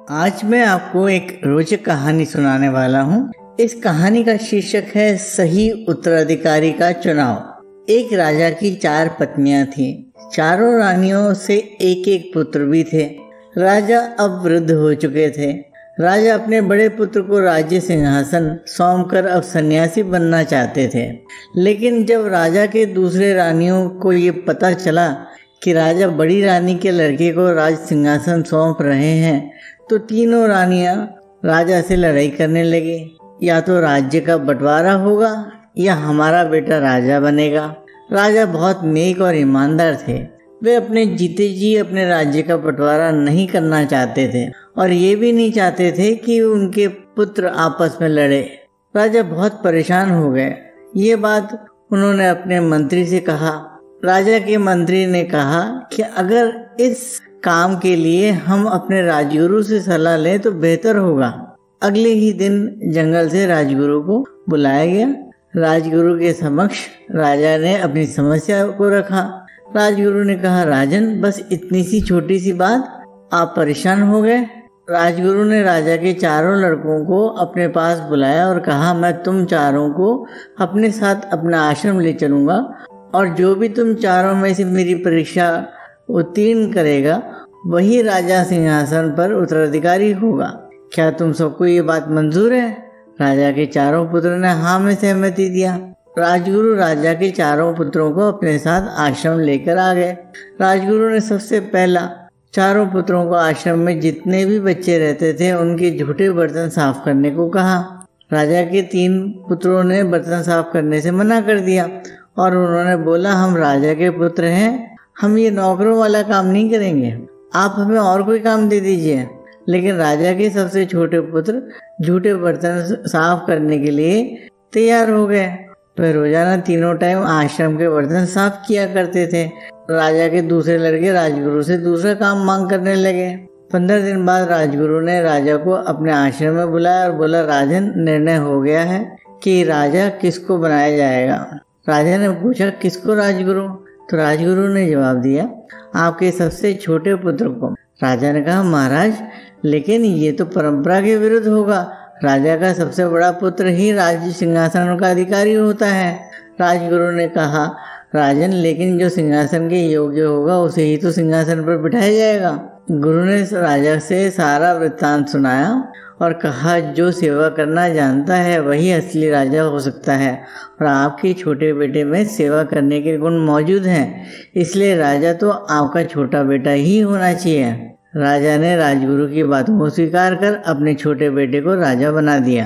आज मैं आपको एक रोचक कहानी सुनाने वाला हूँ। इस कहानी का शीर्षक है सही उत्तराधिकारी का चुनाव। एक राजा की 4 पत्नियां थीं। चारों रानियों से एक एक पुत्र भी थे। राजा अब वृद्ध हो चुके थे। राजा अपने बड़े पुत्र को राज्य सिंहासन सौंपकर अब सन्यासी बनना चाहते थे। लेकिन जब राजा के दूसरे रानियों को ये पता चला कि राजा बड़ी रानी के लड़के को राज सिंहासन सौंप रहे हैं, तो तीनों रानियां राजा से लड़ाई करने लगी। या तो राज्य का बंटवारा होगा या हमारा बेटा राजा बनेगा। राजा बहुत नेक और ईमानदार थे। वे अपने जीते जी अपने राज्य का बंटवारा नहीं करना चाहते थे और ये भी नहीं चाहते थे कि उनके पुत्र आपस में लड़े। राजा बहुत परेशान हो गए। ये बात उन्होंने अपने मंत्री से कहा। राजा के मंत्री ने कहा कि अगर इस काम के लिए हम अपने राजगुरु से सलाह लें तो बेहतर होगा। अगले ही दिन जंगल से राजगुरु को बुलाया गया। राजगुरु के समक्ष राजा ने अपनी समस्या को रखा। राजगुरु ने कहा, राजन, बस इतनी सी छोटी सी बात आप परेशान हो गए। राजगुरु ने राजा के चारों लड़कों को अपने पास बुलाया और कहा, मैं तुम चारों को अपने साथ अपना आश्रम ले चलूंगा और जो भी तुम चारों में से मेरी परीक्षा उत्तीर्ण करेगा वही राजा सिंहासन पर उत्तराधिकारी होगा। क्या तुम सबको ये बात मंजूर है? राजा के चारों पुत्रों ने हाँ में सहमति दिया। राजगुरु राजा के चारों पुत्रों को अपने साथ आश्रम लेकर आ गए। राजगुरु ने सबसे पहला चारों पुत्रों को आश्रम में जितने भी बच्चे रहते थे उनके झूठे बर्तन साफ करने को कहा। राजा के 3 पुत्रों ने बर्तन साफ करने से मना कर दिया और उन्होंने बोला, हम राजा के पुत्र हैं, हम ये नौकरों वाला काम नहीं करेंगे, आप हमें और कोई काम दे दीजिए। लेकिन राजा के सबसे छोटे पुत्र झूठे बर्तन साफ करने के लिए तैयार हो गए। वे रोजाना तीनों टाइम आश्रम के बर्तन साफ किया करते थे। राजा के दूसरे लड़के राजगुरु से दूसरा काम मांग करने लगे। 15 दिन बाद राजगुरु ने राजा को अपने आश्रम में बुलाया और बोला, राजन, निर्णय हो गया है कि राजा किसको बनाया जाएगा। राजा ने पूछा, किसको राजगुरु? तो राजगुरु ने जवाब दिया, आपके सबसे छोटे पुत्र को। राजा ने कहा, महाराज, लेकिन ये तो परंपरा के विरुद्ध होगा। राजा का सबसे बड़ा पुत्र ही राज्य सिंहासन का अधिकारी होता है। राजगुरु ने कहा, राजन, लेकिन जो सिंहासन के योग्य होगा उसे ही तो सिंहासन पर बिठाया जाएगा। गुरु ने राजा से सारा वृत्तांत सुनाया और कहा, जो सेवा करना जानता है वही असली राजा हो सकता है और आपके छोटे बेटे में सेवा करने के गुण मौजूद हैं, इसलिए राजा तो आपका छोटा बेटा ही होना चाहिए। राजा ने राजगुरु की बातों को स्वीकार कर अपने छोटे बेटे को राजा बना दिया।